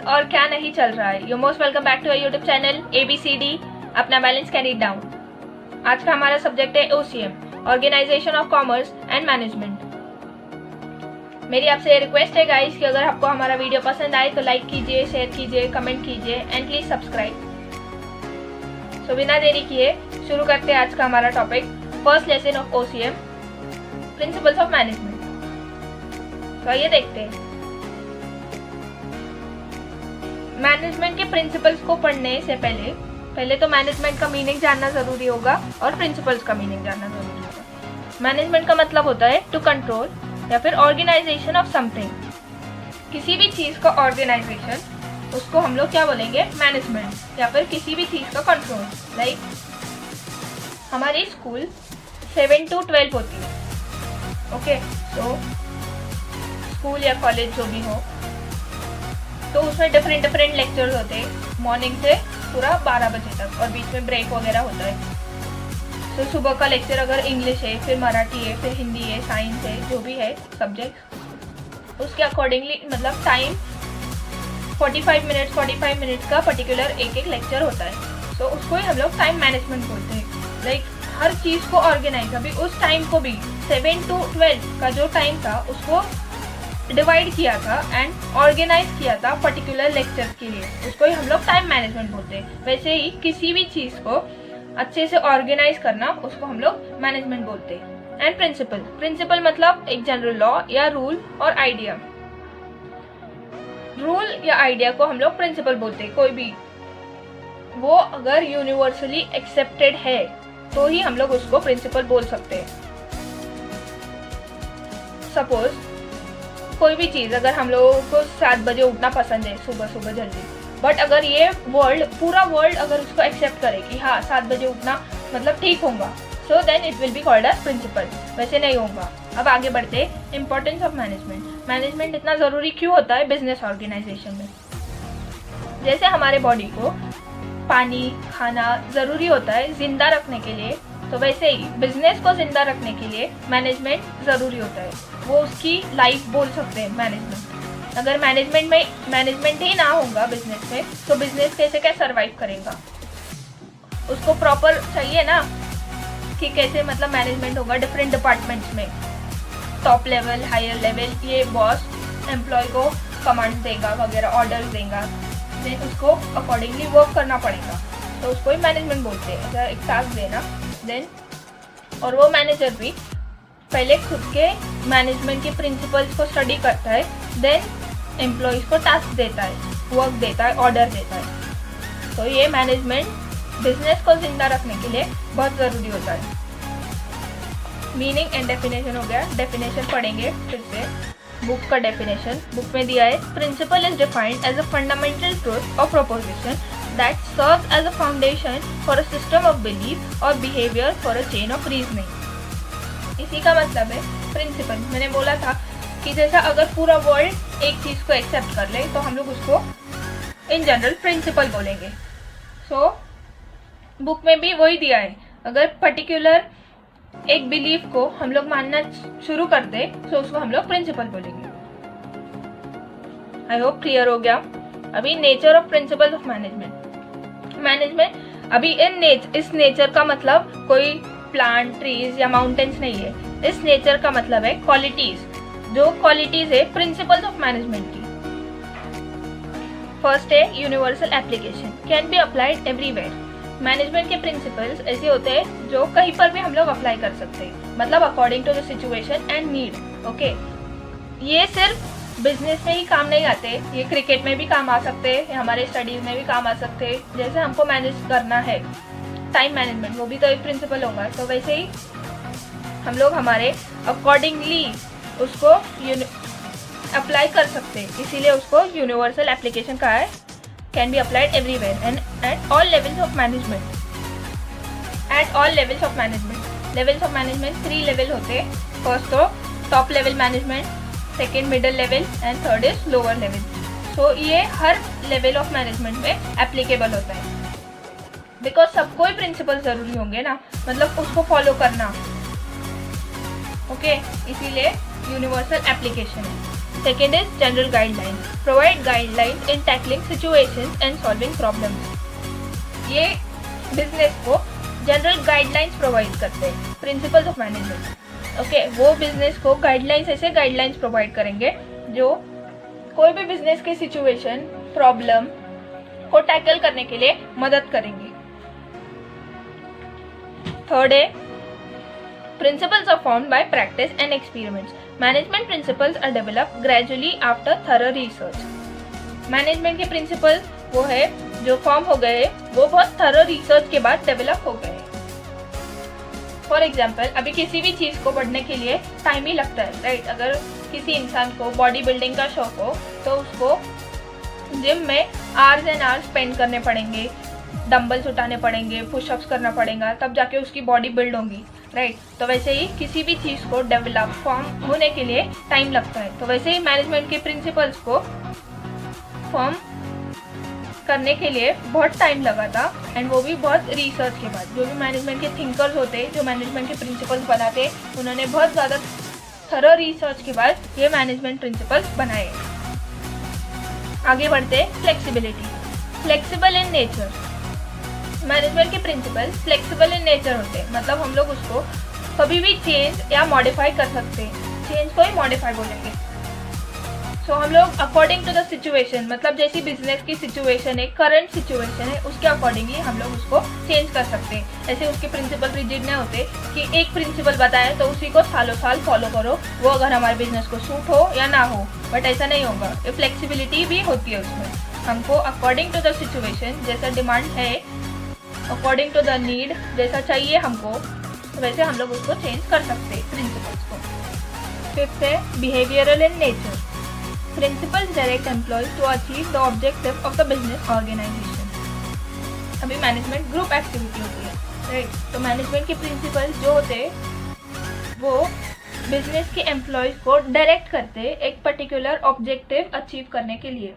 और क्या नहीं चल रहा है। You most welcome back to our YouTube channel ABCD अपना बैलेंस कैरी डाउन। आज का हमारा सब्जेक्ट है OCM, organisation of commerce and management. मेरी आपसे रिक्वेस्ट है गाइस कि अगर आपको हमारा वीडियो पसंद आए तो लाइक कीजिए, शेयर कीजिए, कमेंट कीजिए एंड प्लीज सब्सक्राइब। सो बिना देरी किए शुरू करते हैं आज का हमारा topic, first lesson of OCM, principles of management. तो आइए देखते हैं। मैनेजमेंट के प्रिंसिपल्स को पढ़ने से पहले तो मैनेजमेंट का मीनिंग जानना जरूरी होगा और प्रिंसिपल्स का मीनिंग जानना जरूरी होगा। मैनेजमेंट का मतलब होता है टू कंट्रोल या फिर ऑर्गेनाइजेशन ऑफ समथिंग। किसी भी चीज का ऑर्गेनाइजेशन, उसको हम लोग क्या बोलेंगे, मैनेजमेंट, या फिर किसी भी चीज का कंट्रोल। लाइक हमारी स्कूल 7 to 12 होती है, ओके। तो स्कूल या कॉलेज जो भी हो, तो उसमें डिफरेंट लेक्चर्स होते हैं मॉर्निंग से पूरा 12 बजे तक, और बीच में ब्रेक वगैरह होता है। तो सुबह का लेक्चर अगर इंग्लिश है, फिर मराठी है, फिर हिंदी है, साइंस है, जो भी है सब्जेक्ट, उसके अकॉर्डिंगली मतलब टाइम 45 मिनट्स का पर्टिकुलर एक लेक्चर होता है। तो उसको ही हम लोग टाइम मैनेजमेंट बोलते हैं। लाइक हर चीज़ को ऑर्गेनाइज, अभी उस टाइम को भी 7 to 12 का जो टाइम था उसको डिवाइड किया था एंड ऑर्गेनाइज किया था पर्टिकुलर लेक्चर के लिए, उसको ही हम लोग टाइम मैनेजमेंट बोलते हैं। वैसे ही किसी भी चीज़ को अच्छे से ऑर्गेनाइज करना, उसको हम लोग मैनेजमेंट बोलते हैं। एंड प्रिंसिपल मतलब एक जनरल लॉ या रूल और आइडिया। रूल या आइडिया को हम लोग प्रिंसिपल बोलते हैं। कोई भी वो अगर यूनिवर्सली एक्सेप्टेड है तो ही हम लोग उसको प्रिंसिपल बोल सकते हैं। सपोज कोई भी चीज़, अगर हम लोगों को 7 बजे उठना पसंद है, सुबह जल्दी, बट अगर ये पूरा वर्ल्ड अगर उसको एक्सेप्ट करे कि हाँ 7 बजे उठना मतलब ठीक होगा, so then it will be called as principle. वैसे नहीं होगा। अब आगे बढ़ते, इंपॉर्टेंस ऑफ मैनेजमेंट। मैनेजमेंट इतना ज़रूरी क्यों होता है बिजनेस ऑर्गेनाइजेशन में? जैसे हमारे बॉडी को पानी, खाना ज़रूरी होता है जिंदा रखने के लिए, तो वैसे ही बिजनेस को जिंदा रखने के लिए मैनेजमेंट ज़रूरी होता है। वो उसकी लाइफ बोल सकते हैं मैनेजमेंट। अगर मैनेजमेंट ही ना होगा बिजनेस में, तो बिजनेस कैसे सर्वाइव करेगा? उसको प्रॉपर चाहिए ना कि कैसे मतलब मैनेजमेंट होगा डिफरेंट डिपार्टमेंट्स में, टॉप लेवल, हायर लेवल, ये बॉस एम्प्लॉय को कमांड देगा वगैरह, ऑर्डर्स देगा, देन उसको अकॉर्डिंगली वर्क करना पड़ेगा, तो उसको ही मैनेजमेंट बोलते हैं। अगर एक टास्क देना देन, और वो मैनेजर भी पहले खुद के मैनेजमेंट के प्रिंसिपल्स को स्टडी करता है, देन एम्प्लॉयज़ को टास्क देता है, वर्क देता है, ऑर्डर देता है। तो ये मैनेजमेंट बिजनेस को जिंदा रखने के लिए बहुत ज़रूरी होता है। मीनिंग एंड डेफिनेशन हो गया। डेफिनेशन पढ़ेंगे फिर से। बुक का डेफिनेशन बुक में दिया है, principle is defined as a fundamental truth और proposition that serves as a foundation for a system of belief or behavior for a chain of reasoning। इसी का मतलब है प्रिंसिपल। मैंने बोला था कि जैसा अगर पूरा वर्ल्ड एक चीज़ को एक्सेप्ट कर ले तो हम लोग उसको इन जनरल प्रिंसिपल बोलेंगे। सो बुक में भी वही दिया है, अगर पर्टिकुलर एक बिलीफ को हम लोग मानना शुरू कर दे तो उसको हम लोग प्रिंसिपल बोलेंगे। आई होप क्लियर हो गया। अभी nature of principles of management. अभी इस नेचर का मतलब कोई प्लांट, ट्रीज या माउंटेन्स नहीं है। इस नेचर का मतलब है क्वालिटीज, जो क्वालिटीज है प्रिंसिपल्स ऑफ मैनेजमेंट की। फर्स्ट है universal application, can be applied everywhere. Management के प्रिंसिपल्स ऐसे होते हैं जो कहीं पर भी हम लोग अप्लाई कर सकते हैं, मतलब according to the situation and need, okay. ये सिर्फ बिजनेस में ही काम नहीं आते, ये क्रिकेट में भी काम आ सकते हैं, हमारे स्टडीज में भी काम आ सकते हैं। जैसे हमको मैनेज करना है टाइम मैनेजमेंट, वो भी तो एक प्रिंसिपल होगा। तो वैसे ही हम लोग हमारे अकॉर्डिंगली उसको अप्लाई कर सकते हैं, इसीलिए उसको यूनिवर्सल एप्लीकेशन कहा है। Can be applied everywhere and at all levels of management. At all levels of management. Levels of management 3 level होते हैं। फर्स्ट तो top level management, second middle level and third is lower level. So ये हर level of management में applicable होता है, because सबको ही principal ज़रूरी होंगे ना, मतलब उसको फॉलो करना, ओके। इसीलिए यूनिवर्सल एप्लीकेशन है। Second is general guideline, provide guidelines in tackling situations and solving problems. ये बिजनेस को जनरल गाइडलाइंस प्रोवाइड करते हैं, प्रिंसिपल्स ऑफ मैनेजमेंट। ओके, वो बिजनेस को गाइडलाइंस, ऐसे गाइडलाइंस प्रोवाइड करेंगे जो कोई भी बिजनेस के सिचुएशन, प्रॉब्लम को टैकल करने के लिए मदद करेंगे। थर्ड है principles are formed by practice and experiments. Management principles are developed gradually after thorough research. Management के प्रिंसिपल वो है जो फॉर्म हो गए, वो बहुत थरो रिसर्च के बाद डेवलप हो गए। फॉर एग्जाम्पल, अभी किसी भी चीज़ को बढ़ने के लिए टाइम ही लगता है, राइट? अगर किसी इंसान को बॉडी बिल्डिंग का शौक हो तो उसको जिम में आवर्स एंड आवर्स स्पेंड करने पड़ेंगे, डंबल्स उठाने पड़ेंगे, पुशअप्स करना पड़ेगा, तब जाके उसकी बॉडी बिल्ड होगी, राइट? तो वैसे ही किसी भी चीज़ को डेवलप, फॉर्म होने के लिए टाइम लगता है। तो वैसे ही मैनेजमेंट के प्रिंसिपल्स को फॉर्म करने के लिए बहुत टाइम लगा था, एंड वो भी बहुत रिसर्च के बाद। जो भी मैनेजमेंट के थिंकर्स होते, जो मैनेजमेंट के प्रिंसिपल्स बनाते, उन्होंने बहुत ज़्यादा थरो रिसर्च के बाद ये मैनेजमेंट प्रिंसिपल्स बनाए। आगे बढ़ते, flexibility, flexible in nature. Management के प्रिंसिपल फ्लेक्सिबल इन नेचर होते हैं, मतलब हम लोग उसको कभी भी चेंज या मॉडिफाई कर सकते हैं। चेंज को ही मॉडिफाई बोलेंगे। सो हम लोग अकॉर्डिंग टू द सिचुएशन, मतलब जैसी बिजनेस की सिचुएशन है, करंट सिचुएशन है, उसके अकॉर्डिंगली हम लोग उसको चेंज कर सकते हैं। ऐसे उसके प्रिंसिपल रिजिड नहीं होते कि एक प्रिंसिपल बताए तो उसी को सालों साल फॉलो करो, वो अगर हमारे बिजनेस को सूट हो या ना हो, बट ऐसा नहीं होगा। ये फ्लेक्सिबिलिटी भी होती है उसमें। हमको अकॉर्डिंग टू द सिचुएशन, जैसा डिमांड है, अकॉर्डिंग टू द नीड, जैसा चाहिए हमको, वैसे हम लोग उसको चेंज कर सकते हैं प्रिंसिपल्स को। फिफ्थ है behavioural in nature, principles direct employees to achieve the objective of the business organisation. अभी मैनेजमेंट ग्रुप एक्टिविटी होती है, राइट? तो मैनेजमेंट के प्रिंसिपल्स जो होते हैं वो बिजनेस के एम्प्लॉयज को डायरेक्ट करते हैं एक पर्टिकुलर ऑब्जेक्टिव अचीव करने के लिए,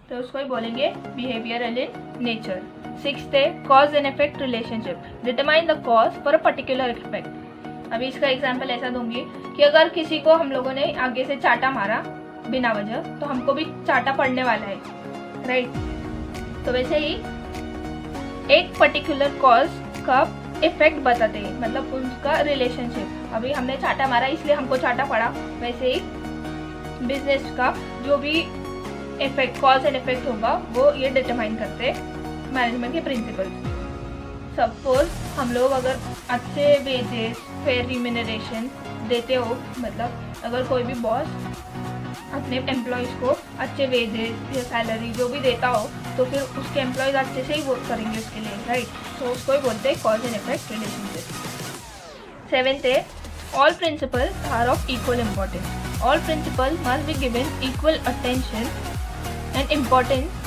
तो उसको ही बोलेंगे बिहेवियरल इन नेचर। सिक्स्थ है cause and effect relationship, determine the cause for a particular effect. अभी इसका एग्जांपल ऐसा दूंगी कि अगर किसी को हम लोगों ने आगे से चाटा मारा बिना वजह, तो हमको भी चाटा पड़ने वाला है, राइट? तो वैसे ही एक पर्टिकुलर कॉज का इफेक्ट बताते हैं, मतलब उसका रिलेशनशिप। अभी हमने चाटा मारा इसलिए हमको चाटा पड़ा, वैसे ही बिजनेस का जो भी इफेक्ट, कॉज एंड इफेक्ट होगा, वो ये डिटरमाइन करते हैं मैनेजमेंट के प्रिंसिपल्स। सपोज हम लोग अगर अच्छे वेजेस, फेयर रिम्यूनरेशन देते हो, मतलब अगर कोई भी बॉस अपने एम्प्लॉयज़ को अच्छे वेजेस या सैलरी जो भी देता हो, तो फिर उसके एम्प्लॉयज़ अच्छे से ही वर्क करेंगे उसके लिए, राइट? तो उसको ही बोलते हैं cause and effect relationship. Seventh है all principles are of equal importance, all principle must be given equal attention and importance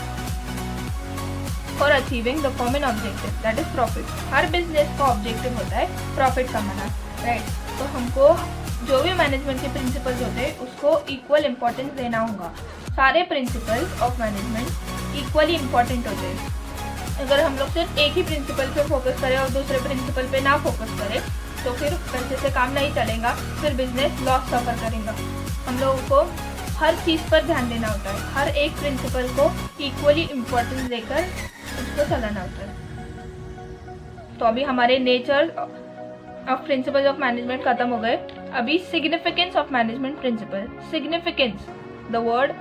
for achieving the common objective, that is profit. हर बिजनेस का ऑब्जेक्टिव होता है प्रॉफिट कमाना, right? तो हमको जो भी मैनेजमेंट के प्रिंसिपल्स होते हैं उसको इक्वल इम्पोर्टेंस देना होगा। सारे principles of management equally important होते हैं। अगर हम लोग सिर्फ एक ही प्रिंसिपल पे फोकस करें और दूसरे प्रिंसिपल पे ना फोकस करें, तो फिर अच्छे से काम नहीं चलेगा, फिर बिजनेस लॉस सफ़र करेगा। हम लोगों को हर चीज़ पर ध्यान देना होता है, हर एक प्रिंसिपल को इक्वली इम्पोर्टेंस देकर उसको चलाना होता है। तो अभी हमारे nature of principles of management खत्म हो गए। अभी significance of management principle. Significance, the word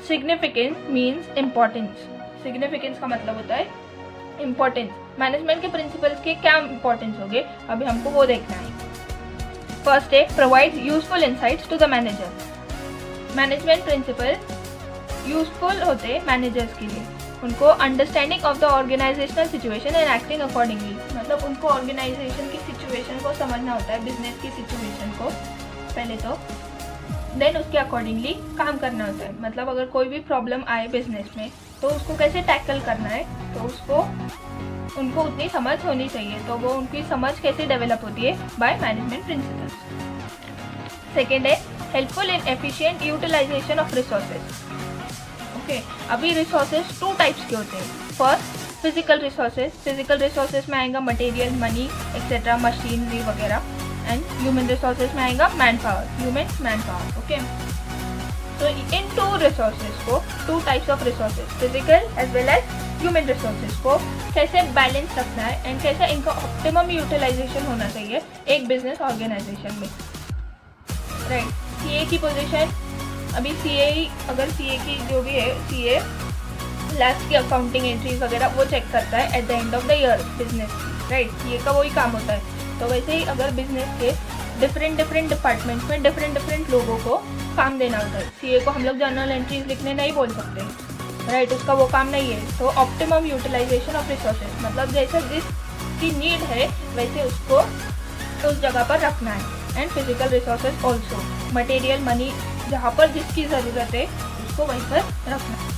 significance means importance. Significance का मतलब होता है इम्पोर्टेंस। मैनेजमेंट के प्रिंसिपल्स के क्या इम्पोर्टेंस होंगे, अभी हमको वो देखना है। फर्स्ट है provide useful insights to the manager. Management principle useful होते हैं मैनेजर्स के लिए, उनको understanding of the organisational situation and acting accordingly, मतलब उनको ऑर्गेनाइजेशन की सिचुएशन को समझना होता है, बिजनेस की सिचुएशन को पहले तो, देन उसके अकॉर्डिंगली काम करना होता है। मतलब अगर कोई भी प्रॉब्लम आए बिजनेस में तो उसको कैसे टैकल करना है, तो उसको उनको उतनी समझ होनी चाहिए। तो वो उनकी समझ कैसे डेवलप होती है, बाय मैनेजमेंट प्रिंसिपल्स। सेकेंड है helpful in efficient utilisation of resources. Okay, अभी रिसोर्सेज टू टाइप्स के होते हैं। First physical resources, physical resources में आएगा मटेरियल, मनी एक्सेट्रा, मशीनरी वगैरह, एंड ह्यूमन रिसोर्सेज में आएगा man power, human man power. Okay, तो इन टू रिसोर्सेज को, two types of resources, physical as well as human resources को कैसे बैलेंस रखना है एंड कैसे इनका ऑप्टिमम यूटिलाइजेशन होना चाहिए एक बिजनेस ऑर्गेनाइजेशन में, राइट। सीए की पोजीशन, अभी सीए, अगर सीए की जो भी है, सीए लास्ट की अकाउंटिंग एंट्रीज वगैरह वो चेक करता है at the end of the year business, right. CA का वही काम होता है। तो वैसे ही अगर बिजनेस के डिफरेंट डिपार्टमेंट्स में डिफरेंट लोगों को काम देना होता है। सीए को हम लोग जर्नल एंट्रीज लिखने नहीं बोल सकते, राइट, उसका वो काम नहीं है। तो ऑप्टिमम यूटिलाइजेशन ऑफ रिसोर्सेज मतलब जैसे जिसकी नीड है वैसे उसको उस जगह पर रखना है। And physical resources also, material money जहाँ पर जिसकी ज़रूरत है उसको वहीं पर रखना है।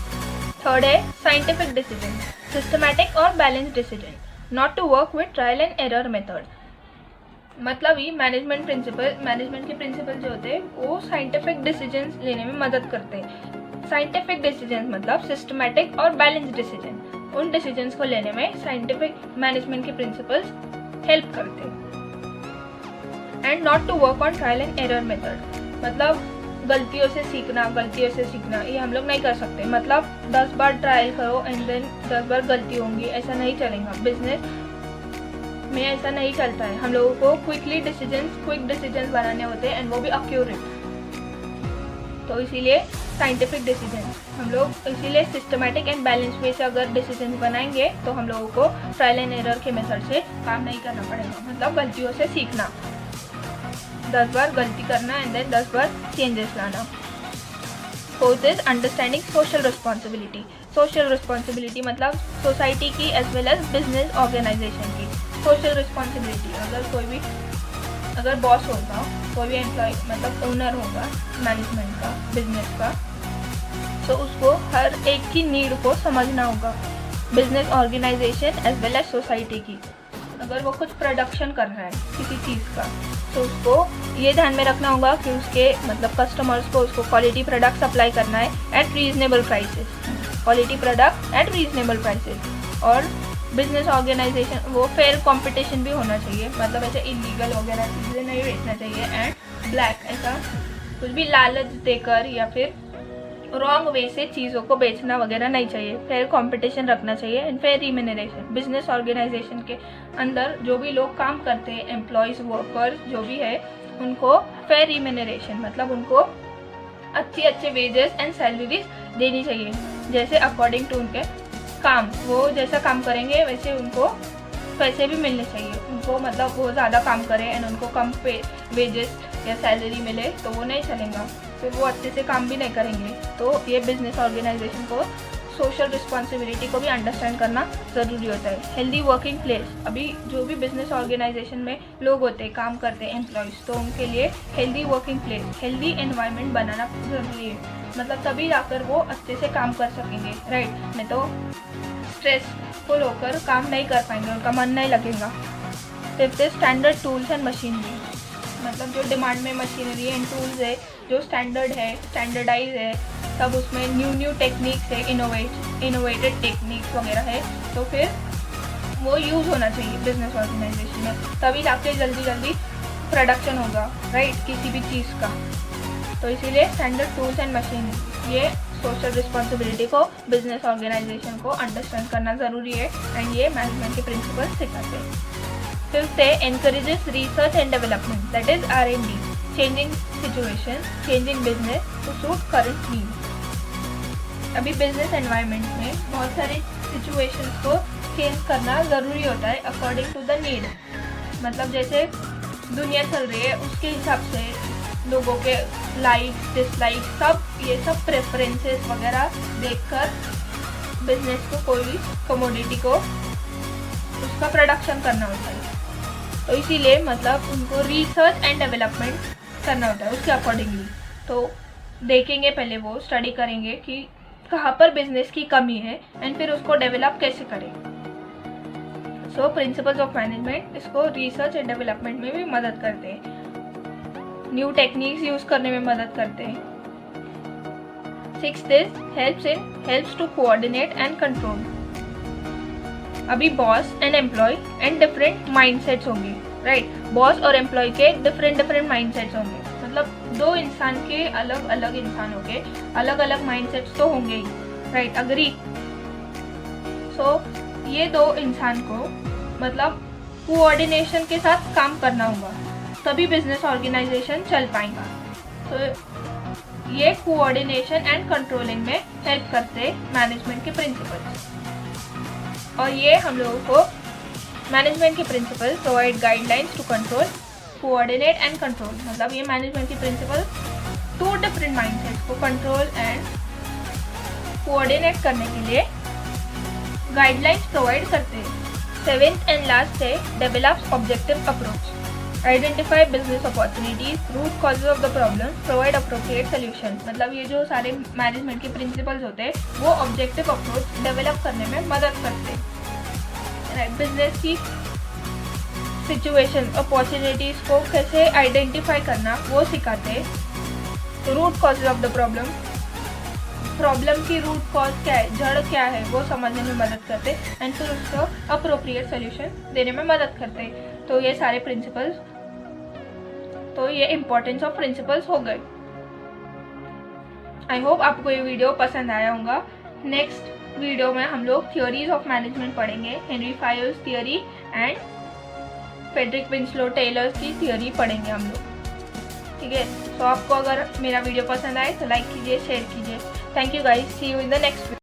थर्ड है साइंटिफिक डिसीजन, सिस्टमैटिक और balance decision, not to work with trial and error method. मतलब ही मैनेजमेंट के प्रिंसिपल जो होते हैं वो साइंटिफिक डिसीजन लेने में मदद करते हैं। साइंटिफिक डिसीजन मतलब सिस्टमैटिक और बैलेंस डिसीजन, उन डिसीजंस को लेने में साइंटिफिक मैनेजमेंट के प्रिंसिपल्स हेल्प करते हैं। And not to work on trial and error method मतलब गलतियों से सीखना ये हम लोग नहीं कर सकते। मतलब 10 बार ट्रायल करो एंड देन 10 बार गलती होंगी, ऐसा नहीं चलेगा। बिजनेस में ऐसा नहीं चलता है। हम लोगों को क्विक डिसीजंस बनाने होते हैं एंड वो भी एक्यूरेट। तो इसीलिए साइंटिफिक डिसीजन हम लोग इसीलिए सिस्टमैटिक एंड बैलेंस वे से अगर डिसीजन बनाएंगे तो हम लोगों को ट्रायल एंड एरर के मेथड से काम नहीं करना पड़ेगा। मतलब गलतियों से सीखना, 10 बार गलती करना एंड देन 10 बार चेंजेस लाना। Fourth is understanding social responsibility. Social responsibility मतलब सोसाइटी की as well as business organisation की सोशल रिस्पॉन्सिबिलिटी। अगर बॉस होगा, कोई भी एम्प्लॉय मतलब ओनर होगा मैनेजमेंट का, बिजनेस का, तो उसको हर एक की नीड को समझना होगा, business organisation as well as society की। अगर वो कुछ प्रोडक्शन कर रहा है किसी चीज़ का तो उसको ये ध्यान में रखना होगा कि उसके मतलब कस्टमर्स को उसको क्वालिटी प्रोडक्ट सप्लाई करना है eight reasonable prices, quality product at reasonable prices. और बिजनेस ऑर्गेनाइजेशन वो फेयर कंपटीशन भी होना चाहिए, मतलब ऐसे इलीगल वगैरह चीज़ें नहीं बेचना चाहिए एंड ब्लैक ऐसा कुछ भी लालच देकर या फिर रॉन्ग वे से चीज़ों को बेचना वगैरह नहीं चाहिए। फेयर कंपटीशन रखना चाहिए and fair remuneration. Business organisation के अंदर जो भी लोग काम करते हैं, एम्प्लॉयज़, वर्कर्स जो भी है, उनको फेयर रिम्यूनरेशन मतलब उनको अच्छे वेजेस एंड सैलरीज देनी चाहिए, जैसे अकॉर्डिंग टू उनके काम। वो जैसा काम करेंगे वैसे उनको पैसे भी मिलने चाहिए। उनको मतलब वो ज़्यादा काम करें एंड उनको कम पे वेजेस या सैलरी मिले तो वो नहीं चलेगा, फिर वो अच्छे से काम भी नहीं करेंगे। तो ये बिजनेस ऑर्गेनाइजेशन को सोशल रिस्पॉन्सिबिलिटी को भी अंडरस्टैंड करना ज़रूरी होता है। हेल्दी वर्किंग प्लेस, अभी जो भी बिजनेस ऑर्गेनाइजेशन में लोग होते हैं, काम करते हैं एम्प्लॉयज़, तो उनके लिए healthy working place, healthy environment बनाना ज़रूरी है। मतलब तभी जाकर वो अच्छे से काम कर सकेंगे, राइट। नहीं तो स्ट्रेसफुल होकर काम नहीं कर पाएंगे, उनका मन नहीं लगेगा। Fifth standard tools and machinery, मतलब जो डिमांड में मशीनरी एंड टूल्स है जो स्टैंडर्ड है, स्टैंडर्डाइज है, सब उसमें न्यू टेक्निक्स है, इनोवेटेड टेक्निक्स वगैरह है, तो फिर वो यूज़ होना चाहिए बिजनेस ऑर्गेनाइजेशन में, तभी जाके जल्दी प्रोडक्शन होगा, राइट, किसी भी चीज़ का। तो इसीलिए स्टैंडर्ड टूल्स एंड मशीनरी, ये सोशल रिस्पॉन्सिबिलिटी को बिजनेस ऑर्गेनाइजेशन को अंडरस्टैंड करना ज़रूरी है एंड ये मैनेजमेंट के प्रिंसिपल सिखाते हैं। फिफ्थ है encourages research and development, that is R&D, changing situation, changing business to suit current needs। अभी बिजनेस एनवायरनमेंट में बहुत सारे सिचुएशंस को चेंज करना ज़रूरी होता है अकॉर्डिंग टू द नीड। मतलब जैसे दुनिया चल रही है उसके हिसाब से लोगों के लाइक डिसलाइक सब प्रेफरेंसेस वगैरह देखकर बिजनेस को, कोई भी कमोडिटी को उसका प्रोडक्शन करना होता है। तो इसीलिए मतलब उनको रिसर्च एंड डेवलपमेंट करना होता है उसके अकॉर्डिंगली। तो देखेंगे पहले, वो स्टडी करेंगे कि कहाँ पर बिजनेस की कमी है एंड फिर उसको डेवलप कैसे करें। सो प्रिंसिपल्स ऑफ मैनेजमेंट इसको रिसर्च एंड डेवलपमेंट में भी मदद करते हैं, न्यू टेक्निक्स यूज़ करने में मदद करते हैं। Sixth is helps to coordinate and control. अभी boss and employee and different mindsets होंगे, राइट। बॉस और एम्प्लॉय के डिफरेंट माइंडसेट्स होंगे, मतलब दो इंसान के अलग अलग इंसानों के अलग अलग माइंडसेट्स तो होंगे ही, राइट, अग्री। सो ये दो इंसान को मतलब कोऑर्डिनेशन के साथ काम करना होगा, तभी बिजनेस ऑर्गेनाइजेशन चल पाएगा। तो ये कोऑर्डिनेशन एंड कंट्रोलिंग में हेल्प करते मैनेजमेंट के प्रिंसिपल्स, और ये हम लोगों को मैनेजमेंट के principle provide guidelines to control, coordinate and control, मतलब ये मैनेजमेंट के प्रिंसिपल टू डिफरेंट माइंडसेट्स को कंट्रोल एंड कोऑर्डिनेट करने के लिए गाइडलाइंस प्रोवाइड करते हैं। सेवेंथ एंड लास्ट है develops objective approach, identify business opportunities, root causes of the problem, provide appropriate solution. मतलब ये जो सारे मैनेजमेंट के प्रिंसिपल्स होते हैं वो ऑब्जेक्टिव अप्रोच डेवलप करने में मदद करते हैं, बिजनेस की सिचुएशन अपॉर्चुनिटीज को कैसे आइडेंटिफाई करना वो सिखाते हैं। Root causes of the problem, problem की रूट कॉज क्या है, जड़ क्या है, वो समझने में मदद करते हैं, एंड फिर उसको अप्रोप्रिएट सोल्यूशन देने में मदद करते हैं। तो ये सारे प्रिंसिपल्स, तो ये इम्पोर्टेंस ऑफ प्रिंसिपल्स हो गए। आई होप आपको ये वीडियो पसंद आया होगा। नेक्स्ट वीडियो में हम लोग थियोरीज ऑफ मैनेजमेंट पढ़ेंगे, Henry Fayol's theory and Frederick Winslow Taylor's की थियोरी पढ़ेंगे हम लोग, ठीक है। तो आपको अगर मेरा वीडियो पसंद आए तो लाइक कीजिए, शेयर कीजिए। Thank you guys, see you in the next video.